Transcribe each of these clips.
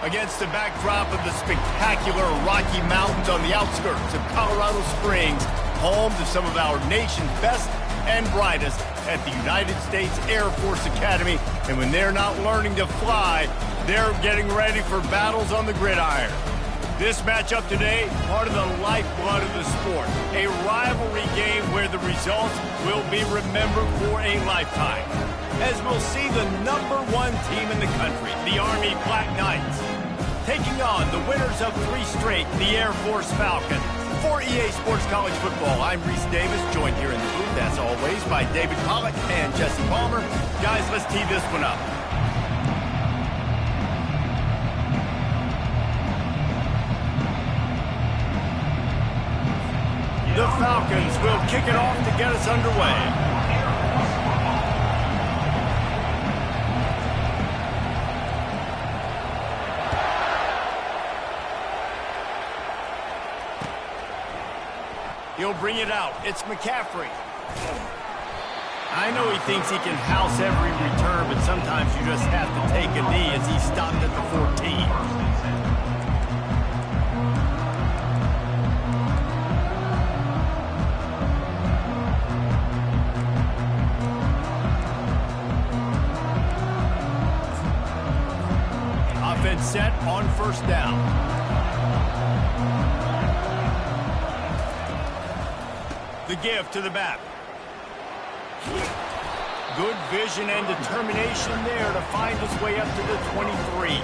Against the backdrop of the spectacular Rocky Mountains on the outskirts of Colorado Springs, home to some of our nation's best and brightest at the United States Air Force Academy. And when they're not learning to fly, they're getting ready for battles on the gridiron. This matchup today, part of the lifeblood of the sport. A rivalry game where the results will be remembered for a lifetime. As we'll see the #1 team in the country, the Army Black Knights, taking on the winners of 3 straight, the Air Force Falcons. For EA Sports College Football, I'm Reese Davis, joined here in the booth, as always, by David Pollack and Jesse Palmer. Guys, let's tee this one up. The Falcons will kick it off to get us underway. He'll bring it out. It's McCaffrey. I know he thinks he can house every return, but sometimes you just have to take a knee as he stopped at the 14. Offense set on first down. The give to the back. Good vision and determination there to find his way up to the 23.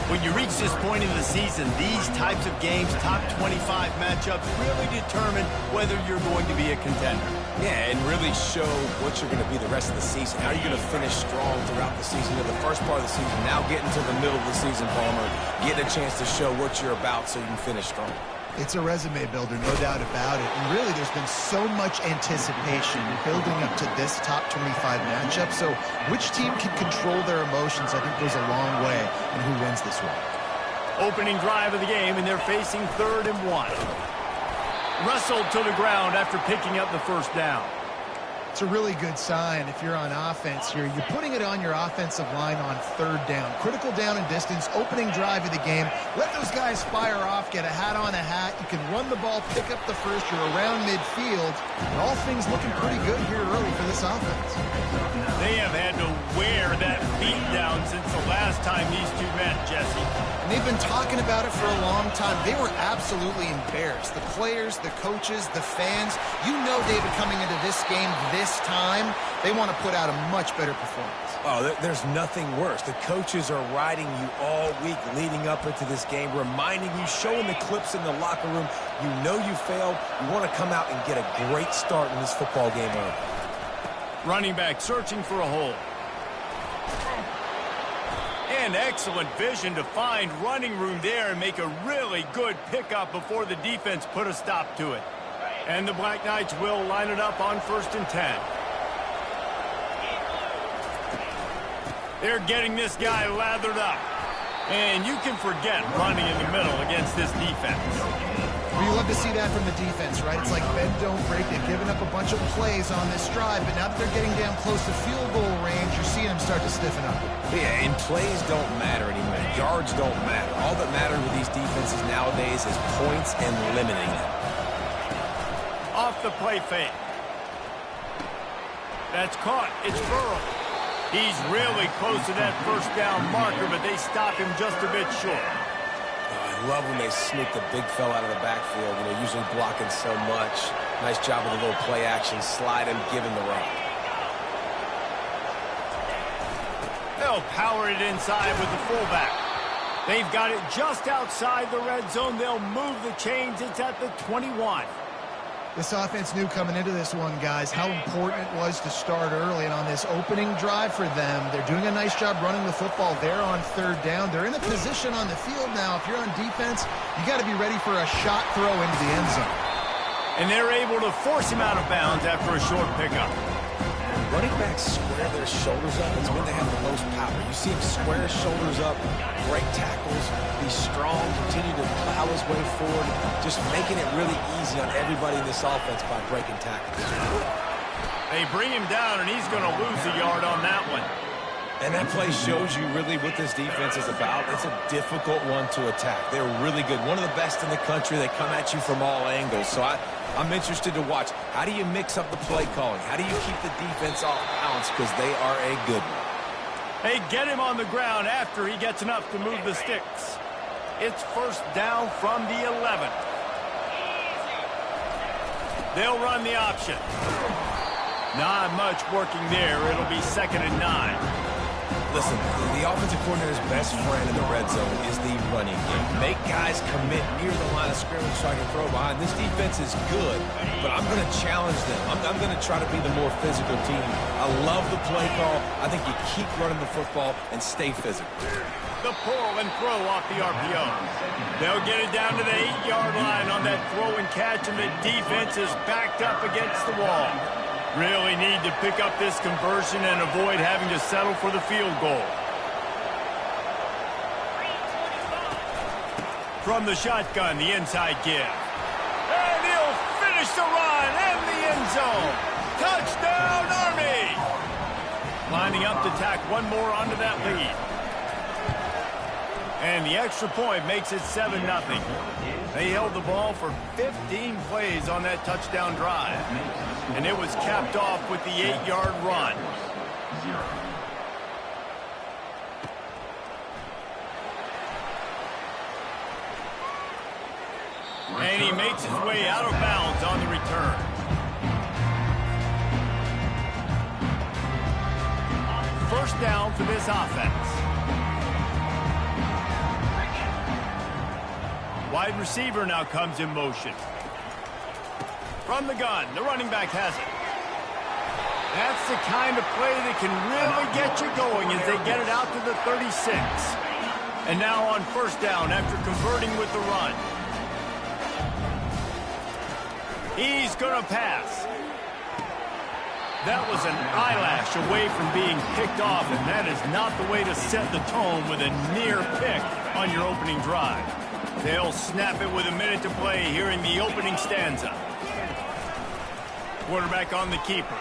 When you reach this point in the season, these types of games, top 25 matchups, really determine whether you're going to be a contender. Yeah, and really show what you're going to be the rest of the season. How are you going to finish strong throughout the season? You know, the first part of the season, now getting to the middle of the season, Palmer, getting a chance to show what you're about so you can finish strong. It's a resume builder, no doubt about it. And really, there's been so much anticipation building up to this top 25 matchup. So which team can control their emotions, I think, goes a long way in who wins this one. Opening drive of the game, and they're facing 3rd and 1. Wrestled to the ground after picking up the first down. It's a really good sign if you're on offense here. You're putting it on your offensive line on 3rd down. Critical down and distance, opening drive of the game. Let those guys fire off, get a hat on a hat. You can run the ball, pick up the first. You're around midfield. And all things looking pretty good here early for this offense. They have had to wear that beat down since the last time these two met, Jesse. And they've been talking about it for a long time. They were absolutely embarrassed. The players, the coaches, the fans. You know, David, coming into this game this time, they want to put out a much better performance. Oh, there's nothing worse. The coaches are riding you all week leading up into this game, reminding you, showing the clips in the locker room. You know you failed. You want to come out and get a great start in this football game early. Running back searching for a hole. And excellent vision to find running room there and make a really good pickup before the defense put a stop to it. And the Black Knights will line it up on 1st and 10. They're getting this guy lathered up. And you can forget running in the middle against this defense. Well, you love to see that from the defense, right? It's like bend, don't break. They've given up a bunch of plays on this drive, but now that they're getting down close to field goal range, you're seeing them start to stiffen up. Yeah, and plays don't matter anymore. Yards don't matter. All that matters with these defenses nowadays is points and limiting them. Off the play fake. That's caught. It's Burrow. He's really close to that first down marker, but they stop him just a bit short. I love when they sneak the big fella out of the backfield. You know, usually blocking so much. Nice job with a little play action, slide him, give him the run. They'll power it inside with the fullback. They've got it just outside the red zone. They'll move the chains. It's at the 21. This offense knew coming into this one, guys, how important it was to start early. And on this opening drive for them, they're doing a nice job running the football there on 3rd down. They're in a position on the field now. If you're on defense, you got to be ready for a shot throw into the end zone. And they're able to force him out of bounds after a short pickup. Running backs square their shoulders up. It's when they have the most power. You see him square his shoulders up, break tackles, be strong, continue to plow his way forward, just making it really easy on everybody in this offense by breaking tackles. They bring him down, and he's going to lose a yard on that one. And that play shows you really what this defense is about. It's a difficult one to attack. They're really good. One of the best in the country. They come at you from all angles. So I'm interested to watch. How do you mix up the play calling? How do you keep the defense off balance? Because they are a good one. They get him on the ground after he gets enough to move the sticks. It's first down from the 11. They'll run the option. Not much working there. It'll be 2nd and 9. Listen, the offensive coordinator's best friend in the red zone is the running game. Make guys commit near the line of scrimmage so I can throw behind. This defense is good, but I'm going to challenge them. I'm going to try to be the more physical team. I love the play call. I think you keep running the football and stay physical. The pull and throw off the RPO. They'll get it down to the 8-yard line on that throw and catch, and the defense is backed up against the wall. Really need to pick up this conversion and avoid having to settle for the field goal. From the shotgun, the inside give. And he'll finish the run in the end zone. Touchdown, Army! Lining up to tack one more onto that lead. And the extra point makes it 7-0. They held the ball for 15 plays on that touchdown drive. And it was capped off with the 8-yard run. And he makes his way out of bounds on the return. First down for this offense. Wide receiver now comes in motion. From the gun, the running back has it. That's the kind of play that can really get you going as they get it out to the 36. And now on first down after converting with the run. He's going to pass. That was an eyelash away from being picked off, and that is not the way to set the tone with a near pick on your opening drive. They'll snap it with a minute to play here in the opening stanza. Quarterback on the keeper.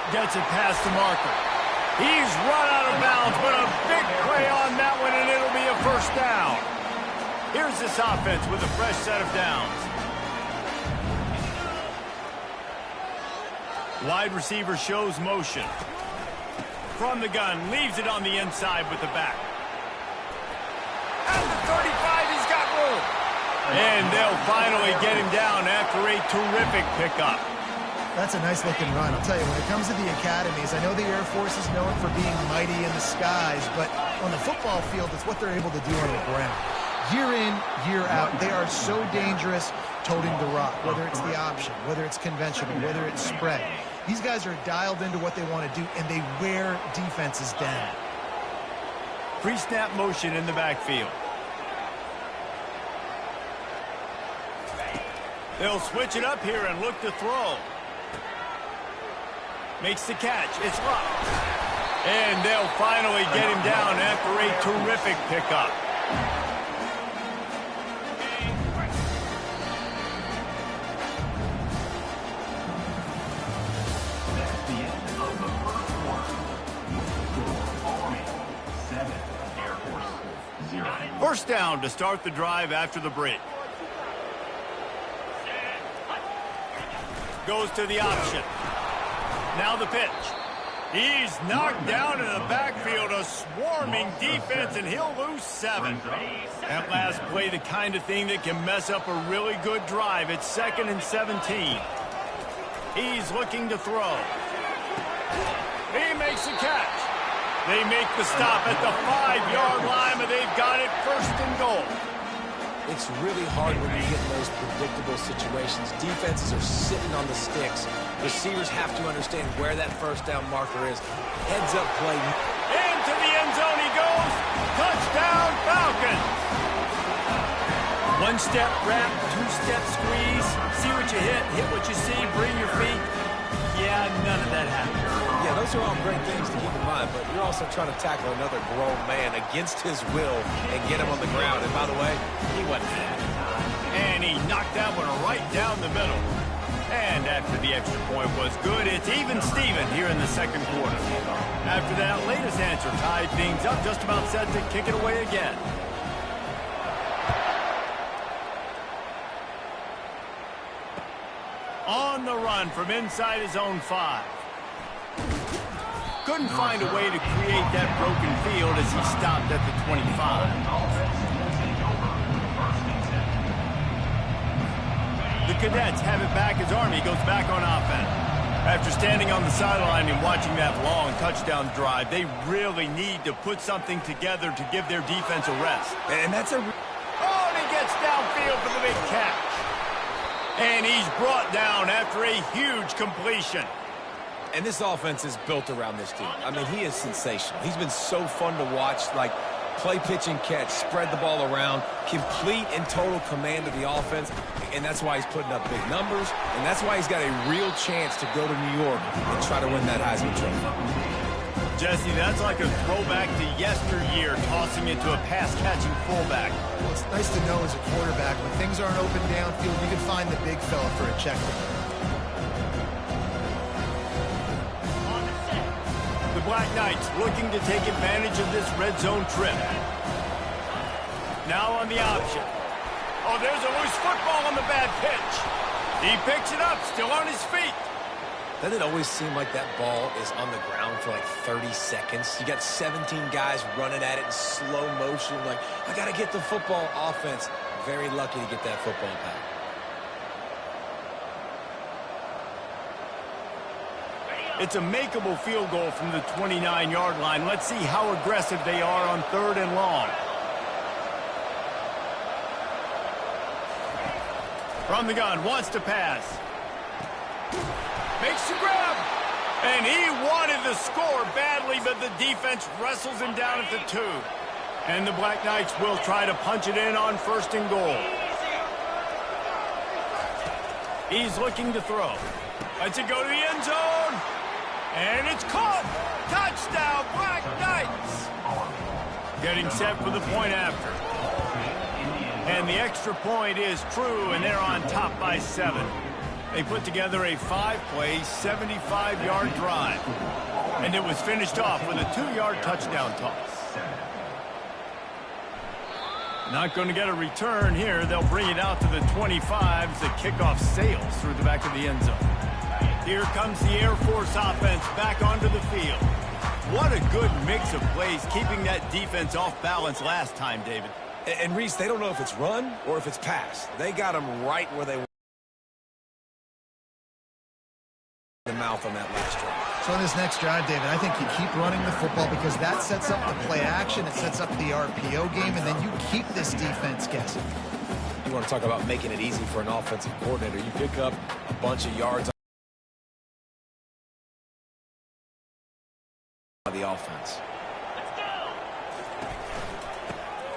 Gets it past the marker. He's run out of bounds, but a big play on that one, and it'll be a first down. Here's this offense with a fresh set of downs. Wide receiver shows motion. From the gun, leaves it on the inside with the back. At the 35, he's got room. And they'll finally get him down after a terrific pickup. That's a nice-looking run. I'll tell you, when it comes to the academies, I know the Air Force is known for being mighty in the skies, but on the football field, it's what they're able to do on the ground. Year in, year out, they are so dangerous toting the rock, whether it's the option, whether it's conventional, whether it's spread. These guys are dialed into what they want to do, and they wear defenses down. Pre-snap motion in the backfield. They'll switch it up here and look to throw. Makes the catch. It's locked. And they'll finally get him down after a terrific pickup. First down to start the drive after the break. Goes to the option. Now the pitch. He's knocked down in the backfield, a swarming defense, and he'll lose 7. That last play, the kind of thing that can mess up a really good drive. It's 2nd and 17. He's looking to throw. He makes the catch. They make the stop at the 5-yard line, but they've got it first and goal. It's really hard when you get in those predictable situations. Defenses are sitting on the sticks. Receivers have to understand where that first down marker is. Heads up play. Into the end zone he goes. Touchdown, Falcons. One-step wrap, two-step squeeze. See what you hit what you see, bring your feet. Yeah, none of that happened. Yeah, those are all great things to keep in mind, but you're also trying to tackle another grown man against his will and get him on the ground. And by the way, he wasn't happy. And he knocked that one right down the middle. And after the extra point was good, it's even Steven here in the second quarter. After that latest answer tied things up, just about set to kick it away again. On the run from inside his own 5. Couldn't find a way to create that broken field as he stopped at the 25. The Cadets have it back as Army goes back on offense. After standing on the sideline and watching that long touchdown drive, they really need to put something together to give their defense a rest. And that's a... Oh, and he gets downfield for the big catch. And he's brought down after a huge completion. And this offense is built around this dude. I mean, he is sensational. He's been so fun to watch, like play, pitch, and catch, spread the ball around, complete and total command of the offense, and that's why he's putting up big numbers, and that's why he's got a real chance to go to New York and try to win that Heisman Trophy. Jesse, that's like a throwback to yesteryear, tossing it to a pass-catching fullback. Well, it's nice to know as a quarterback, when things aren't open downfield, you can find the big fella for a check down. The Black Knights looking to take advantage of this red zone trip. Now on the option. Oh, there's a loose football on the bad pitch. He picks it up, still on his feet. Doesn't it always seem like that ball is on the ground for like 30 seconds? You got 17 guys running at it in slow motion. Like, I got to get the football. Offense, very lucky to get that football back. It's a makeable field goal from the 29-yard line. Let's see how aggressive they are on 3rd and long. From the gun, wants to pass. Makes the grab. And he wanted to score badly, but the defense wrestles him down at the 2. And the Black Knights will try to punch it in on 1st and goal. He's looking to throw. Lets it go to the end zone. And it's caught. Touchdown, Black Knights. Getting set for the point after. And the extra point is true, and they're on top by 7. They put together a 5-play, 75-yard drive. And it was finished off with a 2-yard touchdown toss. Not going to get a return here. They'll bring it out to the 25 as the kickoff sails through the back of the end zone. Here comes the Air Force offense back onto the field. What a good mix of plays, keeping that defense off balance last time, David. And Reese, they don't know if it's run or if it's pass. They got them right where they want the mouth on that last drive. So in this next drive, David, I think you keep running the football because that sets up the play action, it sets up the RPO game, and then you keep this defense guessing. You want to talk about making it easy for an offensive coordinator. You pick up a bunch of yards on the offense.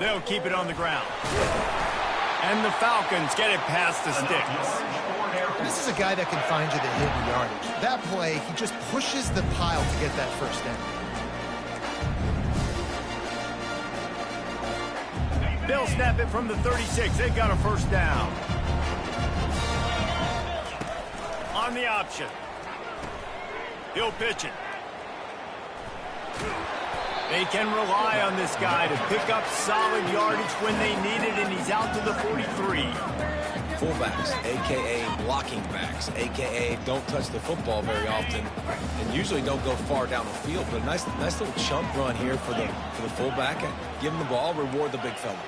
They'll keep it on the ground. And the Falcons get it past the sticks. This is a guy that can find you the hidden yardage. That play, he just pushes the pile to get that first down. They'll snap it from the 36. They've got a first down. On the option. He'll pitch it. They can rely on this guy to pick up solid yardage when they need it, and he's out to the 43. Fullbacks, a.k.a. blocking backs, a.k.a. don't touch the football very often, and usually don't go far down the field. But a nice little chunk run here for the fullback. Give him the ball, reward the big fella.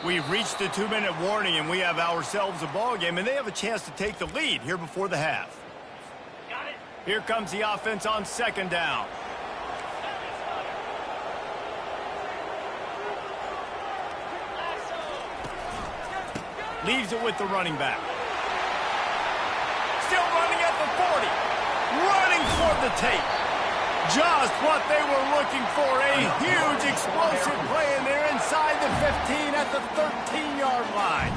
We've reached the 2-minute warning, and we have ourselves a ball game, and they have a chance to take the lead here before the half. Here comes the offense on 2nd down. Leaves it with the running back. Still running at the 40. Running toward the tape. Just what they were looking for. A huge explosive play, and they're inside the 15 at the 13-yard line.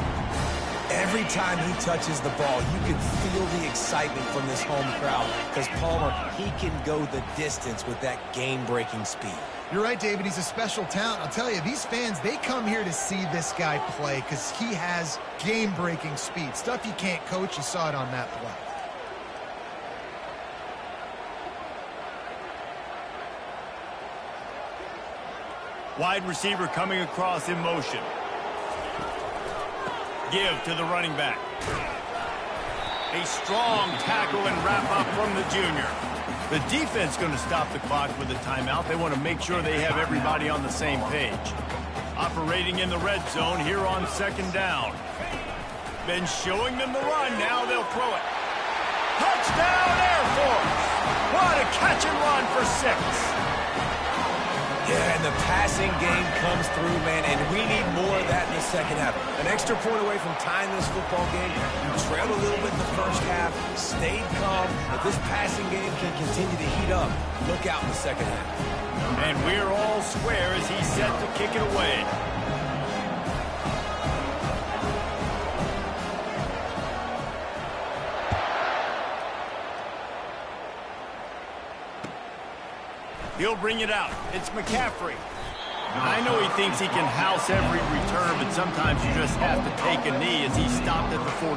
Every time he touches the ball, you can feel the excitement from this home crowd because Palmer, he can go the distance with that game-breaking speed. You're right, David. He's a special talent. I'll tell you, these fans, they come here to see this guy play because he has game-breaking speed. Stuff you can't coach. You saw it on that play. Wide receiver coming across in motion. Give to the running back. A strong tackle and wrap up from the junior. The defense going to stop the clock with a timeout. They want to make sure they have everybody on the same page. Operating in the red zone here on second down. Been showing them the run. Now they'll throw it. Touchdown, Air Force! What a catch and run for 6. Yeah, and the passing game comes through, man, and we need more of that in the second half. An extra point away from tying this football game. You trailed a little bit in the first half, stayed calm, but this passing game can continue to heat up. Look out in the second half. And we're all square as he's set to kick it away. He'll bring it out. It's McCaffrey. I know he thinks he can house every return, but sometimes you just have to take a knee as he stopped at the 14.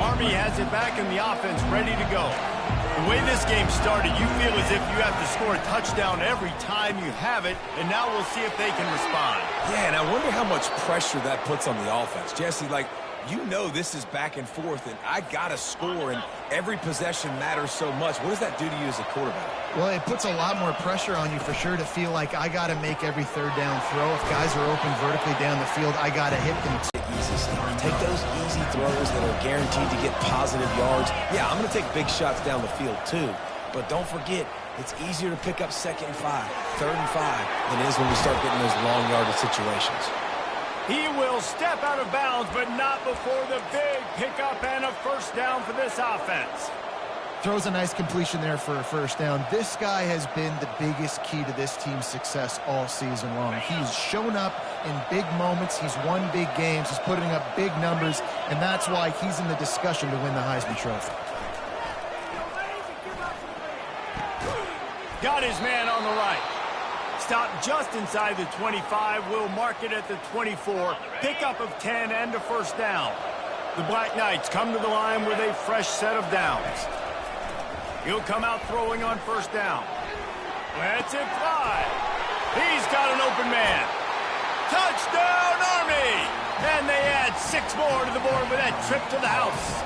Army has it back in the offense, ready to go. The way this game started, you feel as if you have to score a touchdown every time you have it, and now we'll see if they can respond. Yeah, and I wonder how much pressure that puts on the offense. Jesse, like, you know this is back and forth, and I got to score, and every possession matters so much. What does that do to you as a quarterback? Well, it puts a lot more pressure on you for sure to feel like I got to make every third down throw. If guys are open vertically down the field, I got to hit them. Easy stuff. Take those easy throws that are guaranteed to get positive yards. Yeah, I'm going to take big shots down the field too, but don't forget, it's easier to pick up 2nd and 5, 3rd and 5 than it is when we start getting those long yardage situations. He will step out of bounds, but not before the big pickup and a first down for this offense. Throws a nice completion there for a first down. This guy has been the biggest key to this team's success all season long. He's shown up in big moments. He's won big games. He's putting up big numbers, and that's why he's in the discussion to win the Heisman Trophy. Got his man on the right. Stop just inside the 25. We'll mark it at the 24. Pickup of 10 and a first down. The Black Knights come to the line with a fresh set of downs. He'll come out throwing on first down. Lets it fly. He's got an open man. Touchdown, Army! And they add 6 more to the board with that trip to the house.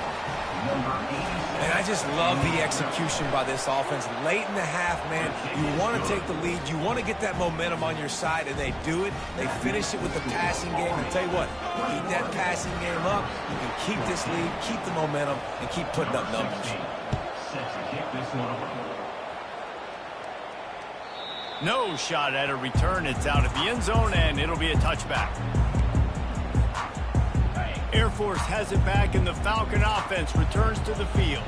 And I just love the execution by this offense. Late in the half, man, you want to take the lead. You want to get that momentum on your side, and they do it. They finish it with the passing game. And tell you what, keep that passing game up. You can keep this lead, keep the momentum, and keep putting up numbers. No shot at a return. It's out at the end zone, and it'll be a touchback. Air Force has it back, and the Falcon offense returns to the field.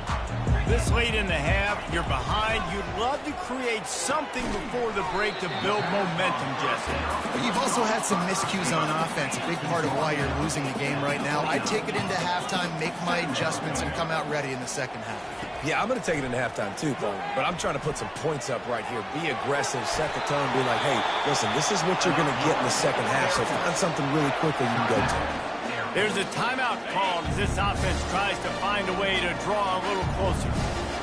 This late in the half, you're behind. You'd love to create something before the break to build momentum, Jesse. But you've also had some miscues on offense, a big part of why you're losing the game right now. I'd take it into halftime, make my adjustments, and come out ready in the second half. Yeah, I'm going to take it into halftime too, Paul. But I'm trying to put some points up right here. Be aggressive, set the tone, be like, hey, listen, this is what you're going to get in the second half, so find something really quickly you can go to. There's a timeout called as this offense tries to find a way to draw a little closer.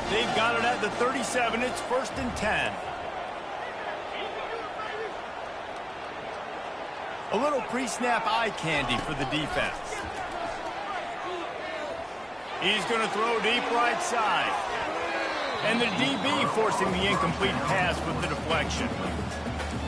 They've got it at the 37. It's 1st and 10. A little pre-snap eye candy for the defense. He's going to throw deep right side. And the DB forcing the incomplete pass with the deflection.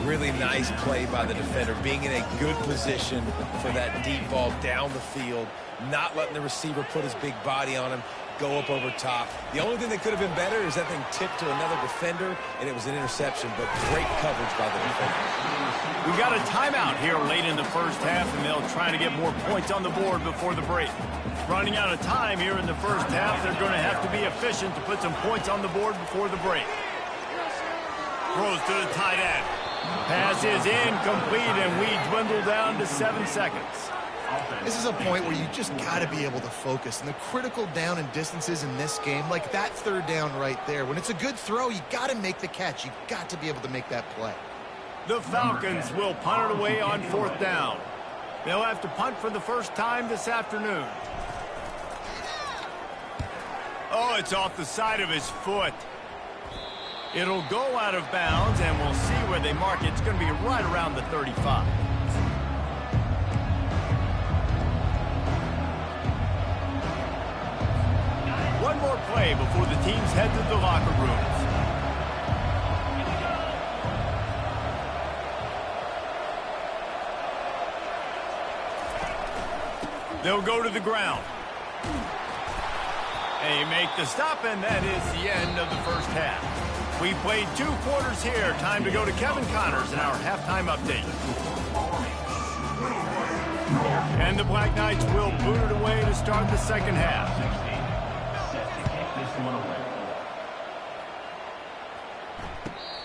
Really nice play by the defender, being in a good position for that deep ball down the field, not letting the receiver put his big body on him, go up over top. The only thing that could have been better is that thing tipped to another defender, and it was an interception, but great coverage by the defender. We got a timeout here late in the first half, and they'll try to get more points on the board before the break. Running out of time here in the first half, they're going to have to be efficient to put some points on the board before the break. Throws to the tight end. Pass is incomplete, and we dwindle down to 7 seconds. This is a point where you just got to be able to focus. And the critical down and distances in this game, like that third down right there, when it's a good throw, you got to make the catch. You got to be able to make that play. The Falcons will punt it away on 4th down. They'll have to punt for the first time this afternoon. Oh, it's off the side of his foot. It'll go out of bounds, and we'll see where they mark it. It's going to be right around the 35. One more play before the teams head to the locker rooms. They'll go to the ground. They make the stop, and that is the end of the first half. We played 2 quarters here. Time to go to Kevin Connors in our halftime update. And the Black Knights will boot it away to start the second half.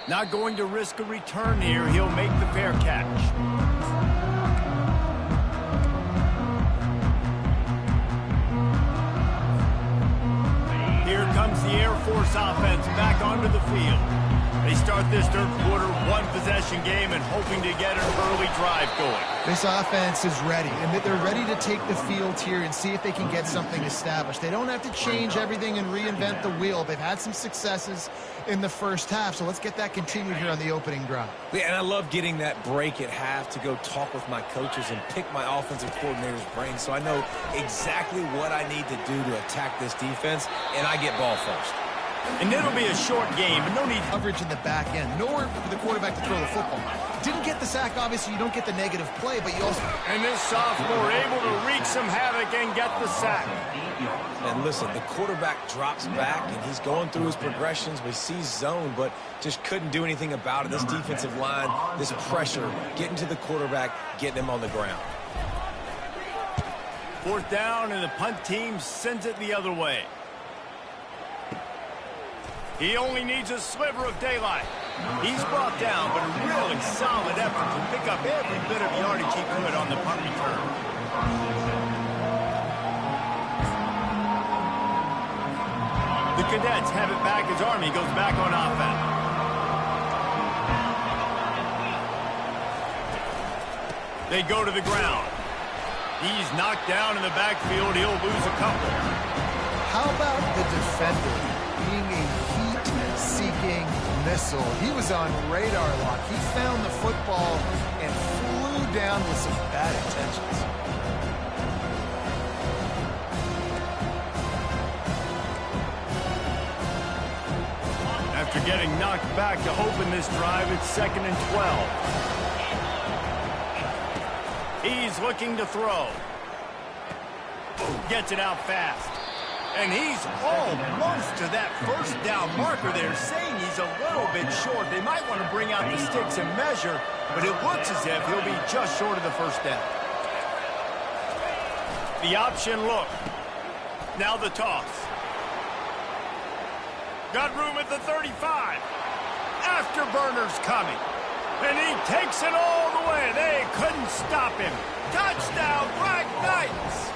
Not going to risk a return here. He'll make the fair catch. Here comes the Air Force offense back onto the field. They start this third quarter one-possession game and hoping to get an early drive going. This offense is ready, and they're ready to take the field here and see if they can get something established. They don't have to change everything and reinvent the wheel. They've had some successes in the first half, so let's get that continued here on the opening drive. Yeah, and I love getting that break at half to go talk with my coaches and pick my offensive coordinator's brain so I know exactly what I need to do to attack this defense, and I get ball first. And it'll be a short game, but no need coverage in the back end. Nowhere for the quarterback to throw the football. Didn't get the sack, obviously you don't get the negative play, but you also... And this sophomore able to wreak some havoc and get the sack. And listen, the quarterback drops back, and he's going through his progressions. We see zone, but just couldn't do anything about it. This defensive line, this pressure, getting to the quarterback, getting him on the ground. 4th down, and the punt team sends it the other way. He only needs a sliver of daylight. He's brought down, but a really solid effort to pick up every bit of yardage he could on the punt return. The Cadets have it back as Army goes back on offense. They go to the ground. He's knocked down in the backfield. He'll lose a couple. How about the defender being a heat-seeking missile? He was on radar lock. He found the football and flew down with some bad intentions. After getting knocked back to open this drive, it's 2nd and 12. He's looking to throw. Gets it out fast. And he's almost to that first down marker there, saying he's a little bit short. They might want to bring out the sticks and measure, but it looks as if he'll be just short of the first down. The option look. Now the toss. Got room at the 35. Afterburner's coming. And he takes it all the way. They couldn't stop him. Touchdown, Black Knights!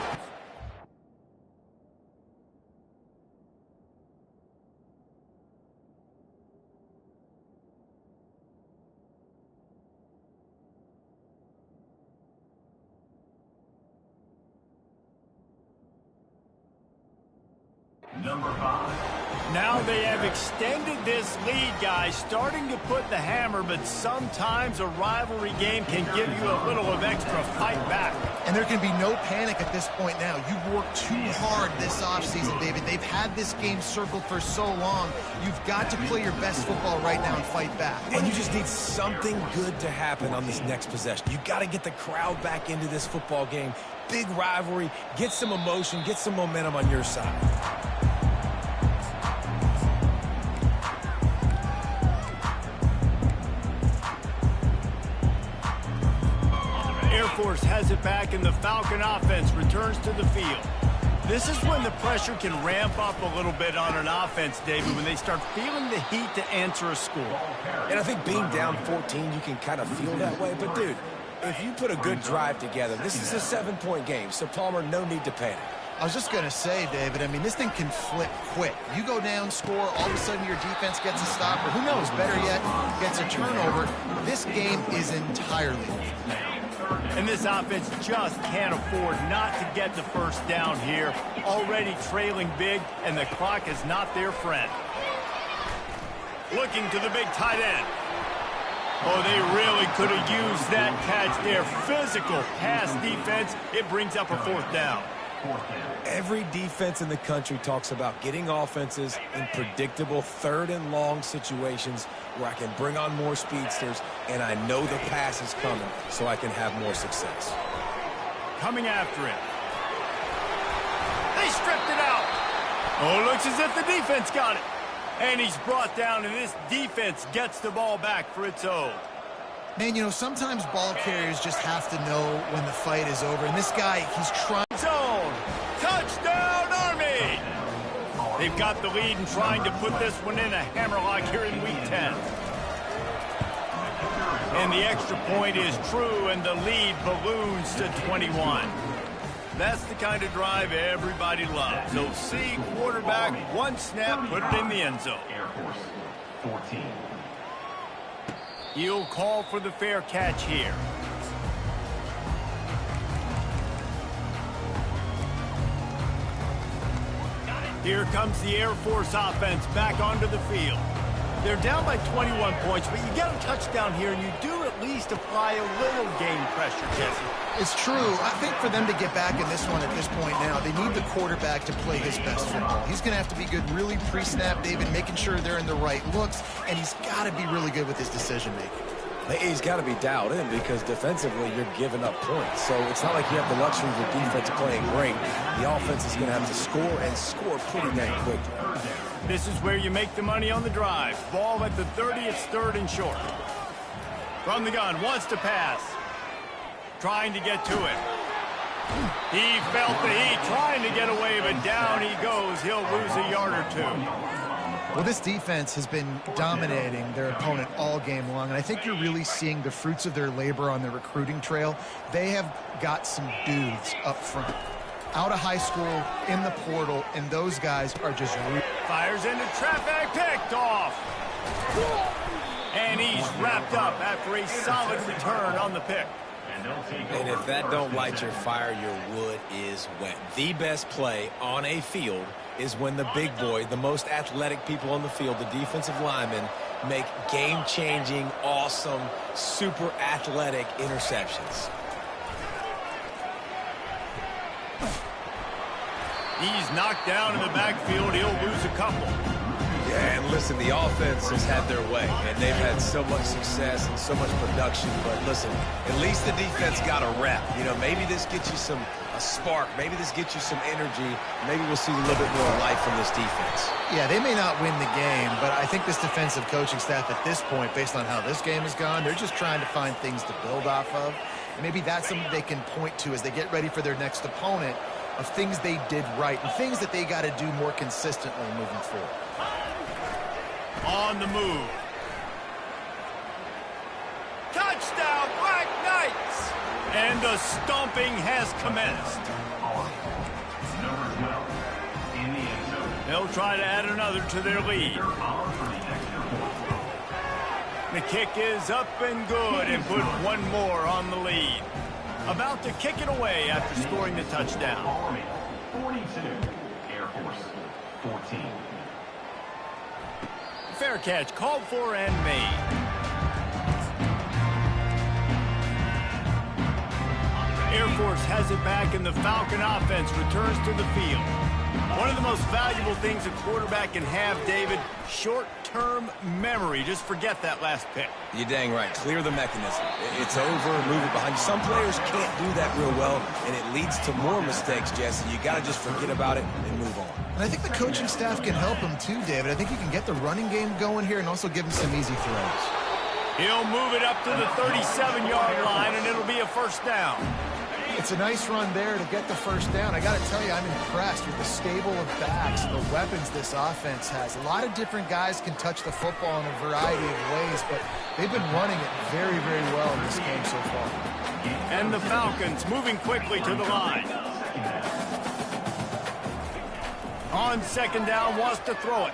Number 5. Now they have extended this lead, guys, starting to put the hammer, but sometimes a rivalry game can give you a little of extra fight back. And there can be no panic at this point now. You've worked too hard this offseason, David. They've had this game circled for so long. You've got to play your best football right now and fight back. And you just need something good to happen on this next possession. You got to get the crowd back into this football game. Big rivalry, get some emotion, get some momentum on your side. Air Force has it back, and the Falcon offense returns to the field. This is when the pressure can ramp up a little bit on an offense, David, when they start feeling the heat to answer a score. And I think being down 14, you can kind of feel that way. But, dude, if you put a good drive together, this is a 7-point game, so Palmer, no need to panic. I was just going to say, David, I mean, this thing can flip quick. You go down, score, all of a sudden your defense gets a stop, or who knows, better yet, gets a turnover. This game is entirely over. And this offense just can't afford not to get the first down here. Already trailing big, and the clock is not their friend. Looking to the big tight end. Oh, they really could have used that catch there. Physical pass defense. It brings up a fourth down. Every defense in the country talks about getting offenses in predictable third and long situations where I can bring on more speedsters and I know the pass is coming so I can have more success. Coming after it. They stripped it out. Oh, looks as if the defense got it. And he's brought down, and this defense gets the ball back for its own. Man, you know, sometimes ball carriers just have to know when the fight is over. And this guy, he's trying. Zone. Touchdown, Army! They've got the lead and trying to put this one in a hammerlock here in Week 10. And the extra point is true, and the lead balloons to 21. That's the kind of drive everybody loves. So see quarterback, one snap, put it in the end zone. Air Force 14. He'll call for the fair catch here. Here comes the Air Force offense back onto the field. They're down by 21 points, but you get a touchdown here, and you do at least apply a little game pressure, Jesse. It's true. I think for them to get back in this one at this point now, they need the quarterback to play his best football. He's going to have to be good really pre-snap, David, making sure they're in the right looks, and he's got to be really good with his decision-making. He's got to be dialed in because defensively you're giving up points. So it's not like you have the luxury of your defense playing great. The offense is going to have to score and score pretty dang quickly. This is where you make the money on the drive. Ball at the 30, it's third and short. From the gun, wants to pass. Trying to get to it. He felt the heat, trying to get away, but down he goes. He'll lose a yard or two. Well, this defense has been dominating their opponent all game long, and I think you're really seeing the fruits of their labor on the recruiting trail. They have got some dudes up front, out of high school, in the portal, and those guys are just... Fires into traffic, picked off. And he's wrapped up after a solid return on the pick. And if that don't light your fire, your wood is wet. The best play on a field is when the big boy, the most athletic people on the field, the defensive linemen, make game-changing, awesome, super athletic interceptions. He's knocked down in the backfield. He'll lose a couple. Yeah, and listen, the offense has had their way, and they've had so much success and so much production. But listen, at least the defense got a rep. You know, maybe this gets you a spark. Maybe this gets you some energy. Maybe we'll see a little bit more life from this defense. Yeah, they may not win the game, but I think this defensive coaching staff at this point, based on how this game has gone, they're just trying to find things to build off of. And maybe that's something they can point to as they get ready for their next opponent, of things they did right and things that they got to do more consistently moving forward. On the move. Touchdown, Black Knights! And the stomping has commenced. They'll try to add another to their lead. The kick is up and good and put one more on the lead. About to kick it away after scoring the touchdown. Army 42, Air Force 14. Fair catch called for and made. Air Force has it back, and the Falcon offense returns to the field. One of the most valuable things a quarterback can have, David, short-term memory. Just forget that last pick. You're dang right. Clear the mechanism. It's over, move it behind you. Some players can't do that real well, and it leads to more mistakes, Jesse. You got to just forget about it and move on. And I think the coaching staff can help him too, David. I think you can get the running game going here and also give him some easy throws. He'll move it up to the 37-yard line, and it'll be a first down. It's a nice run there to get the first down. I got to tell you, I'm impressed with the stable of backs and the weapons this offense has. A lot of different guys can touch the football in a variety of ways, but they've been running it very, very well in this game so far. And the Falcons moving quickly to the line. On second down, wants to throw it.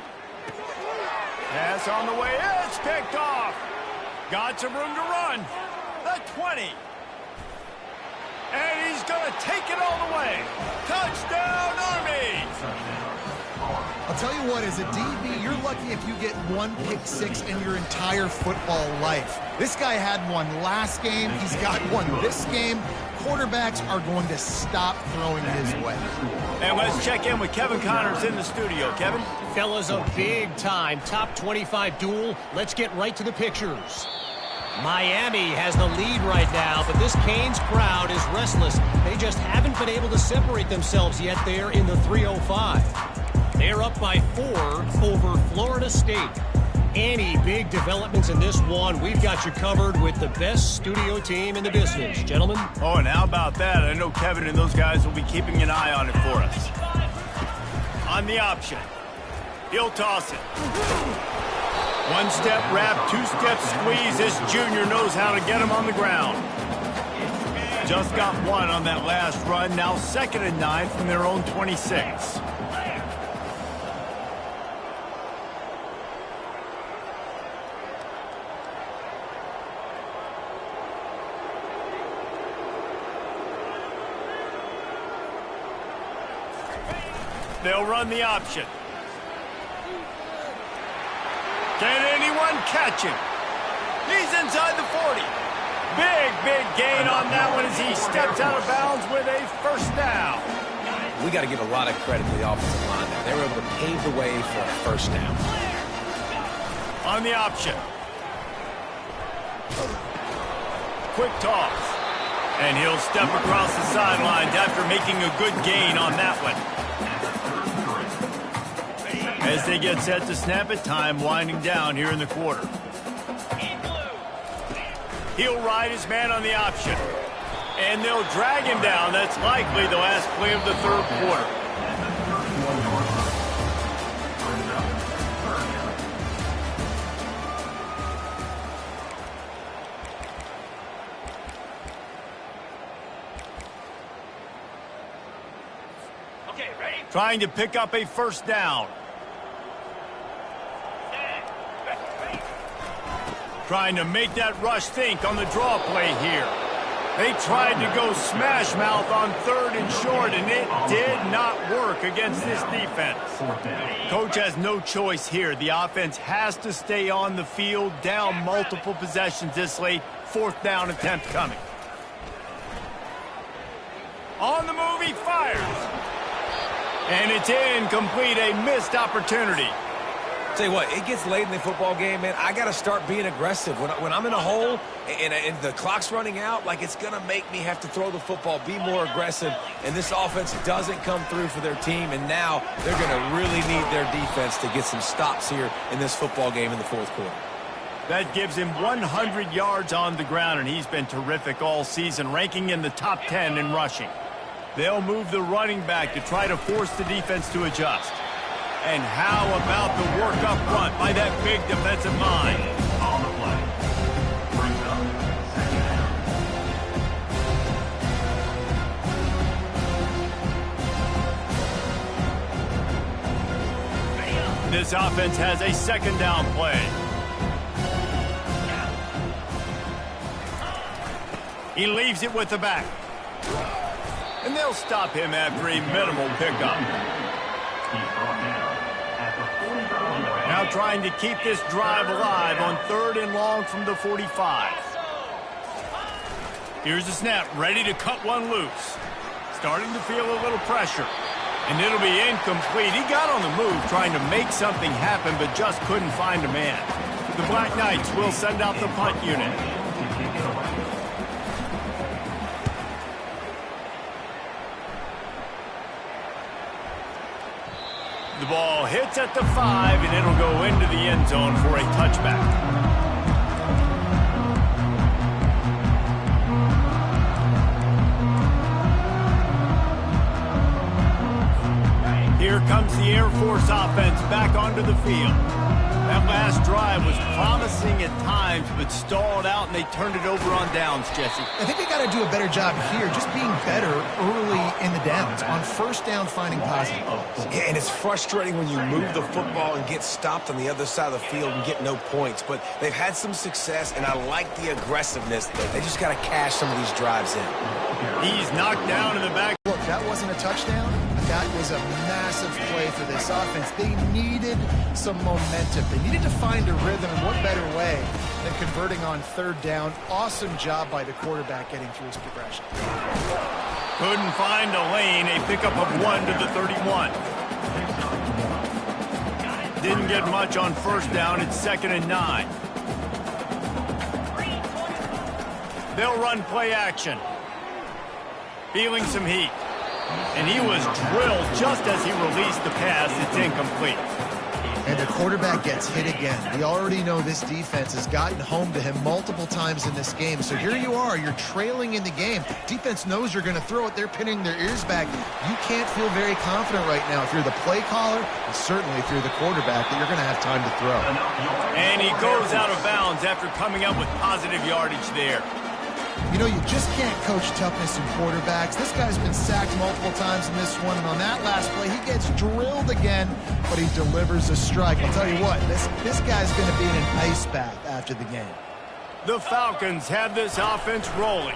Pass on the way, it's picked off. Got some room to run. The 20. And he's going to take it all the way. Touchdown, Army! I'll tell you what, as a DB, you're lucky if you get one pick six in your entire football life. This guy had one last game. He's got one this game. Quarterbacks are going to stop throwing his way. And let's check in with Kevin Connors in the studio. Kevin? Fellas, a big-time top 25 duel. Let's get right to the pictures. Miami has the lead right now, but this Canes crowd is restless. They just haven't been able to separate themselves yet there in the 305. They're up by 4 over Florida State. Any big developments in this one, we've got you covered with the best studio team in the business. Gentlemen? Oh, and how about that? I know Kevin and those guys will be keeping an eye on it for us. On the option. He'll toss it. One-step wrap, two-step squeeze. This junior knows how to get him on the ground. Just got one on that last run. Now 2nd and 9 from their own 26. They'll run the option. Can anyone catch him? He's inside the 40. Big gain on that one as he steps out of bounds with a first down. We got to give a lot of credit to the offensive line there. They were able to pave the way for a first down. On the option. Quick toss. And he'll step across the sidelines after making a good gain on that one. As they get set to snap it, time winding down here in the quarter. He'll ride his man on the option. And they'll drag him down. That's likely the last play of the third quarter. Okay, ready? Trying to pick up a first down. Trying to make that rush think on the draw play here. They tried to go smash mouth on 3rd and short, and it did not work against this defense. Coach has no choice here. The offense has to stay on the field, down multiple possessions this late. 4th down attempt coming. On the move, he fires. And it's incomplete, a missed opportunity. Tell you what, it gets late in the football game, man. I got to start being aggressive. When I'm in a hole and the clock's running out, like it's going to make me have to throw the football, be more aggressive. And this offense doesn't come through for their team, and now they're going to really need their defense to get some stops here in this football game in the 4th quarter. That gives him 100 yards on the ground, and he's been terrific all season, ranking in the top 10 in rushing. They'll move the running back to try to force the defense to adjust. And how about the work up front by that big defensive line? On the play. Brings up 2nd down. This offense has a 2nd down play. He leaves it with the back. And they'll stop him after a minimal pickup. He's brought down at the 45. Now trying to keep this drive alive on 3rd and long from the 45. Here's the snap, ready to cut one loose. Starting to feel a little pressure. And it'll be incomplete. He got on the move trying to make something happen, but just couldn't find a man. The Black Knights will send out the punt unit. The ball hits at the 5, and it'll go into the end zone for a touchback. Here comes the Air Force offense back onto the field. That last drive was promising at times, but stalled out, and they turned it over on downs, Jesse. I think they got to do a better job here, just being better early in the downs, on first down finding positive plays. Yeah, and it's frustrating when you move the football and get stopped on the other side of the field and get no points. But they've had some success, and I like the aggressiveness. They just got to cash some of these drives in. He's knocked down in the back. Look, that wasn't a touchdown. That was a massive play for this offense. They needed some momentum. They needed to find a rhythm, and what better way than converting on third down. Awesome job by the quarterback getting through his progression. Couldn't find a lane. A pickup of 1 to the 31. Didn't get much on first down. It's 2nd and 9. They'll run play action. Feeling some heat. And he was drilled just as he released the pass. It's incomplete. And the quarterback gets hit again. We already know this defense has gotten home to him multiple times in this game. So here you are. You're trailing in the game. Defense knows you're going to throw it. They're pinning their ears back. You can't feel very confident right now if you're the play caller, and certainly if you're the quarterback, that you're going to have time to throw. And he goes out of bounds after coming up with positive yardage there. You know, you just can't coach toughness in quarterbacks. This guy's been sacked multiple times in this one, and on that last play, he gets drilled again, but he delivers a strike. I'll tell you what, this guy's going to be in an ice bath after the game. The Falcons have this offense rolling.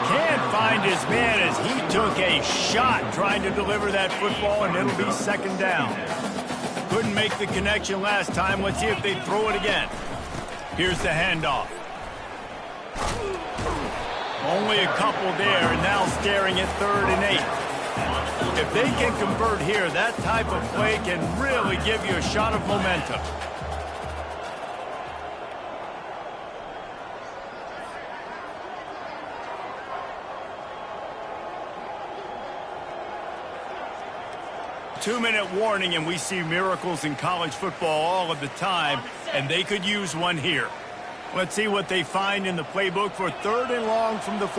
Can't find his man as he took a shot trying to deliver that football, and it'll be 2nd down. Couldn't make the connection last time. Let's see if they throw it again. Here's the handoff. Only a couple there, and now staring at 3rd and 8. If they can convert here, that type of play can really give you a shot of momentum. Two-minute warning, and we see miracles in college football all of the time, and they could use one here. Let's see what they find in the playbook for 3rd and long from the 40.